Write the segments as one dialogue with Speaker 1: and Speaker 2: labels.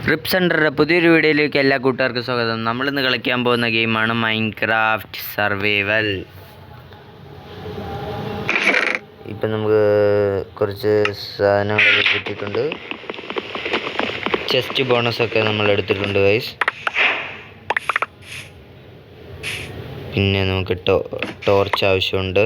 Speaker 1: Rip സെൻ്ററുടെ പുതിയൊരു വീഡിയോയിലേക്ക് എല്ലാ കൂട്ടുകാർക്കും സ്വാഗതം. നമ്മളിന്ന് കളിക്കാൻ പോകുന്ന ഗെയിമാണ് മൈൻക്രാഫ്റ്റ് സർവൈവൽ. ഇപ്പം നമുക്ക് കുറച്ച് സാധനങ്ങളൊക്കെ കിട്ടിയിട്ടുണ്ട്. ചെസ്റ്റ് ബോണസൊക്കെ നമ്മൾ എടുത്തിട്ടുണ്ട് ഗൈസ്. പിന്നെ നമുക്ക് ടോർച്ച് ആവശ്യമുണ്ട്.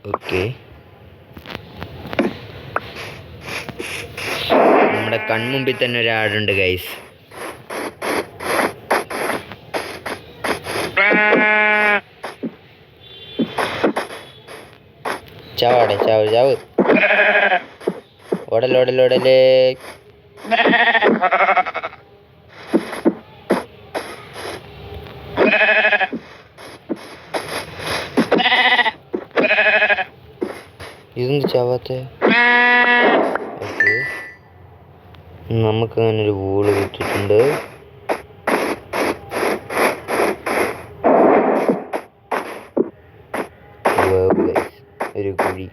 Speaker 1: ഓക്കെ, നമ്മുടെ കൺമുമ്പിൽ തന്നെ ഒരാടുണ്ട് ഗൈസ്. ചാവാടെ ചാവ് ഓടലോടലോടലേ. ഇതൊന്നും ചാവാത്ത. ഓക്കെ, നമുക്ക് അങ്ങനെ ഒരു വൂള് കിട്ടിയിട്ടുണ്ട്. ഒരു കുഴി,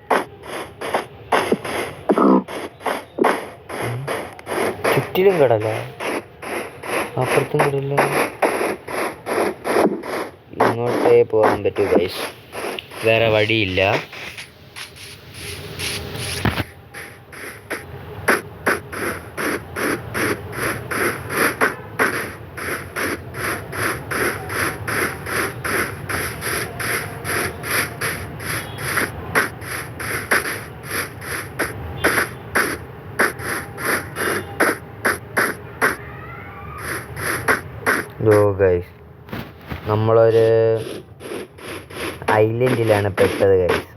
Speaker 1: ചുറ്റിലും കടല, അപ്പുറത്തും കടല. ഇങ്ങോട്ടേ പോകാൻ പറ്റൂ ഗൈസ്, വേറെ വഴിയില്ല. ഗൈസ്, നമ്മളൊരു ഐലൻഡിലാണ് പെട്ടത് ഗൈസ്.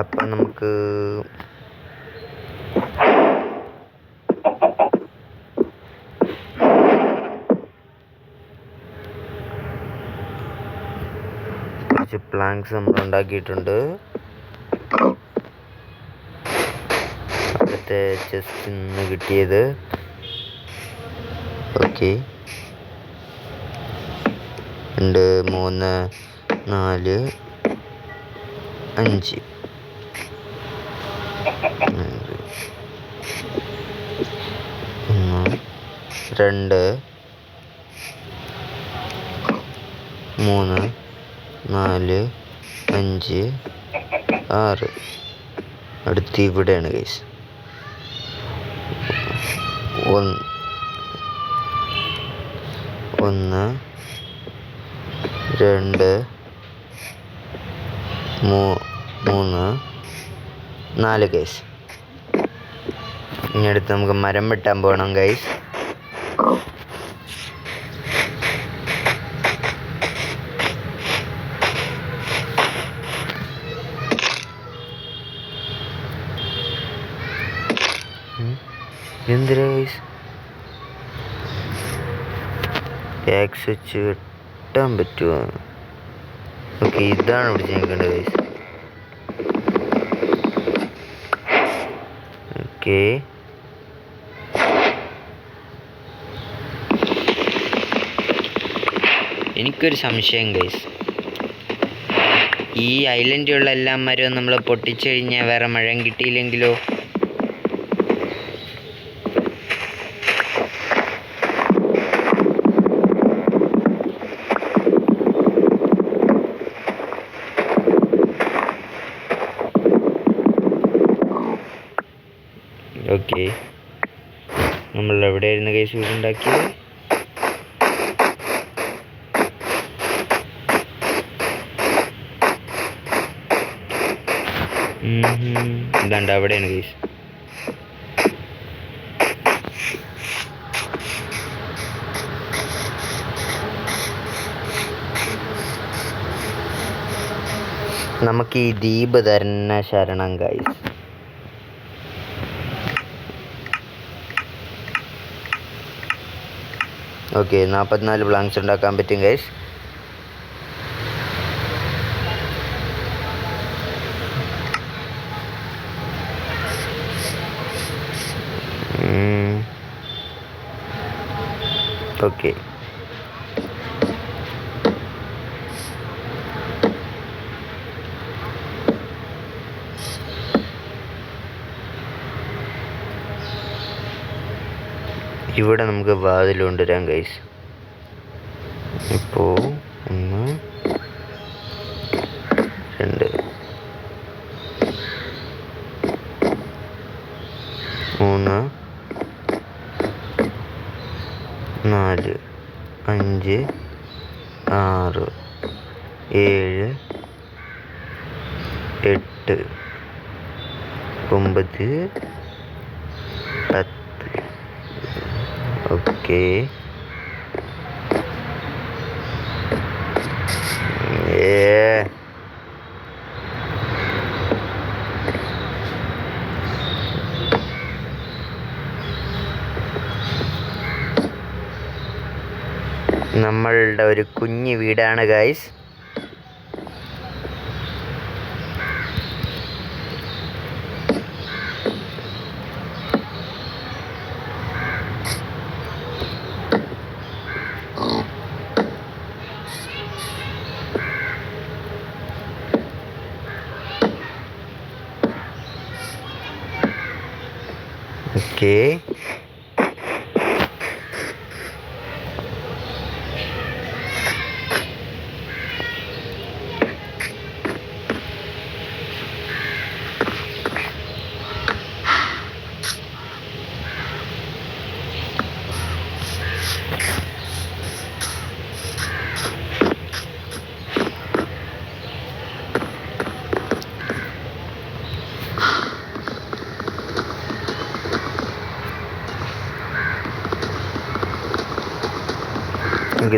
Speaker 1: അപ്പം നമുക്ക് കുറച്ച് പ്ലാങ്ക്സ് നമ്മൾ ഉണ്ടാക്കിയിട്ടുണ്ട്. അവിടുത്തെ ചെസ്റ്റിൽ നിന്ന് കിട്ടിയത്. ഓക്കെ, 2 3 4 5 1 2 3 4 5 6. അടുത്ത് ഇവിടെയാണ് ഗൈസ്. 1 2 3 4 ഗൈസ്. ഇനി അടുത്ത് നമുക്ക് മരം വെട്ടാൻ പോകണം ഗൈസ്. എന്തിനാ ഗൈസ് ടാക്സ് വെച്ച് വെട്ടാൻ പറ്റുമോ? ഓക്കെ, ഇതാണ് പിടിച്ച് നിൽക്കേണ്ടത് ഗൈസ്. ഓക്കെ, എനിക്കൊരു സംശയം ഗൈസ്. ഈ ഐലൻഡിലുള്ള എല്ലാ മരവും നമ്മൾ പൊട്ടിച്ചു കഴിഞ്ഞാൽ വേറെ മഴം കിട്ടിയില്ലെങ്കിലോ? ഓക്കെ, നമ്മൾ എവിടെയായിരുന്നു ഗൈസ് വീടുണ്ടാക്കിയത്? ഇതാണ്ട് അവിടെയാണ് ഗൈസ്. നമുക്ക് ഈ ദ്വീപ് തന്നെ ശരണം ഗൈസ്. ഓക്കെ, 44 പ്ലാങ്ക്സ് ഉണ്ടാക്കാൻ പറ്റും ഗൈസ്. ഓക്കെ, ഇവിടെ നമുക്ക് വാതിൽ കൊണ്ടുവരാം ഗൈസ്. ഇപ്പോൾ 1 2 3 4 5 6 7 8 9 10. ഓക്കെ. നമ്മളുടെ ഒരു കുഞ്ഞു വീടാണ് ഗൈസ്. ഓക്കെ.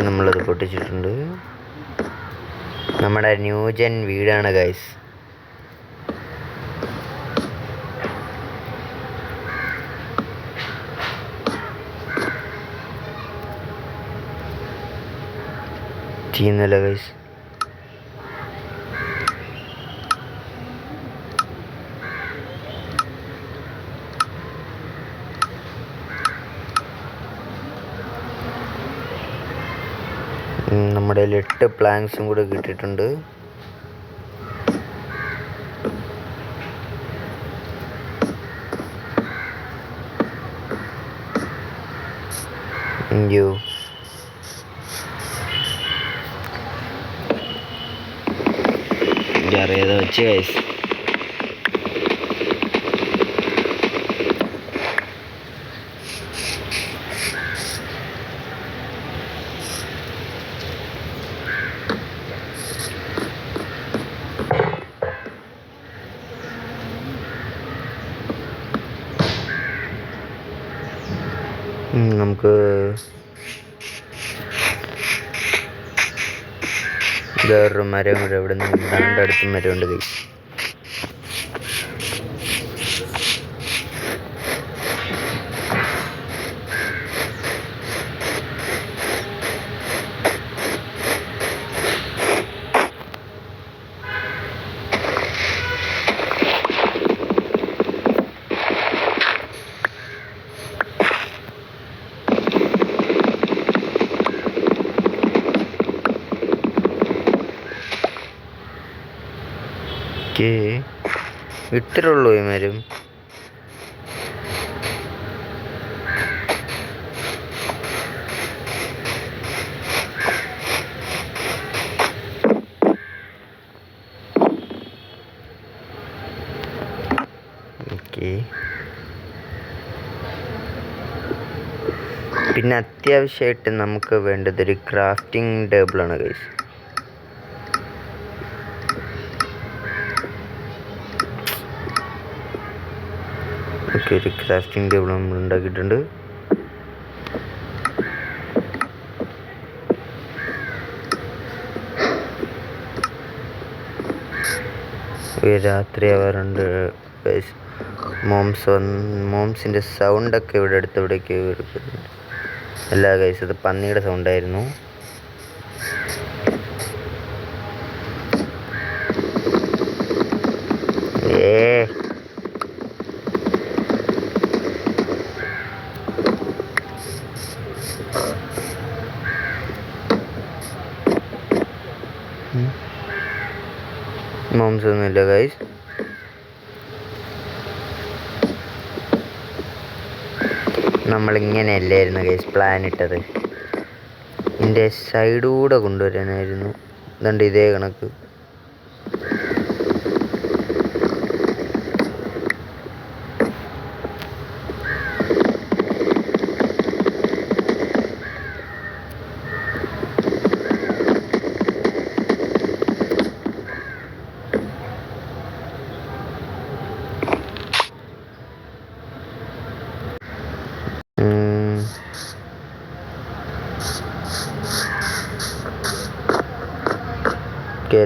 Speaker 1: നമ്മളത് പൊട്ടിച്ചിട്ടുണ്ട്. നമ്മുടെ ന്യൂജൻ വീടാണ് ഗൈസ്. ചെയ്യുന്നില്ല ഗൈസ്. നമ്മുടെ 8 പ്ലാങ്ക്സും കൂടെ കിട്ടിയിട്ടുണ്ട്. അറിയാതെ വെച്ച് ഗൈസ്. നമുക്ക് വേറൊരു മരം കൂടെ ഇവിടെ നിന്ന് രണ്ടടുത്ത് മരമുണ്ട് ഗൈസ്. ഇത്രേ ഉള്ളൂ ഈ മരം. ഓക്കെ. പിന്നെ അത്യാവശ്യമായിട്ട് നമുക്ക് വേണ്ടതൊരു ക്രാഫ്റ്റിംഗ് ടേബിളാണ് ഗൈസ്. ഒരു ക്രാഫ്റ്റിംഗ് ടേബിൾ നമ്മൾ ഉണ്ടാക്കിയിട്ടുണ്ട്. രാത്രി ആവാറുണ്ട്. മോംസിൻ്റെ സൗണ്ടൊക്കെ ഇവിടെ അടുത്തെവിടേക്ക് എടുക്കുന്നുണ്ട്. അല്ല ഗൈസ്, അത് പന്നിയുടെ സൗണ്ടായിരുന്നു. മോംസ് ഒന്നുമില്ല ഗൈസ്. നമ്മളിങ്ങനെയല്ലായിരുന്നു ഗൈസ് പ്ലാൻ ഇട്ടത്. ഇതിൻ്റെ സൈഡൂടെ കൊണ്ടുവരാനായിരുന്നു. ഇതുണ്ട് ഇതേ കണക്ക്.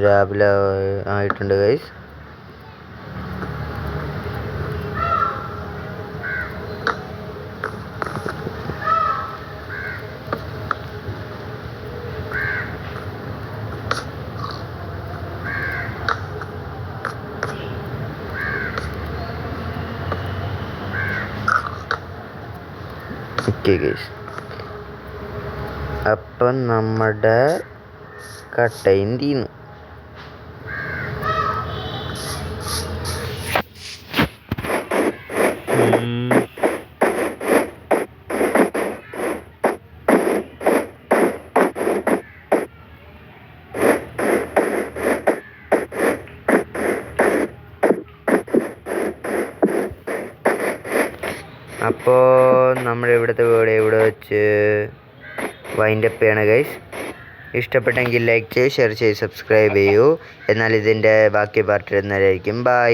Speaker 1: രാവിലെ ആയിട്ടുണ്ട് ഗൈസ്. ഓക്കെ ഗൈസ്, അപ്പം നമ്മുടെ കട്ടയും തീർന്നു. അപ്പോൾ നമ്മുടെ ഇവിടുത്തെ വീഡിയോ ഇവിടെ വെച്ച് വൈൻഡപ്പ് ചെയ്യണം ഗൈസ്. ഇഷ്ടപ്പെട്ടെങ്കിൽ ലൈക്ക് ചെയ്യൂ, ഷെയർ ചെയ്യൂ, സബ്സ്ക്രൈബ് ചെയ്യൂ. എന്നാൽ ഇതിൻ്റെ ബാക്കി പാർട്ട് വരുന്നതായിരിക്കും. ബൈ.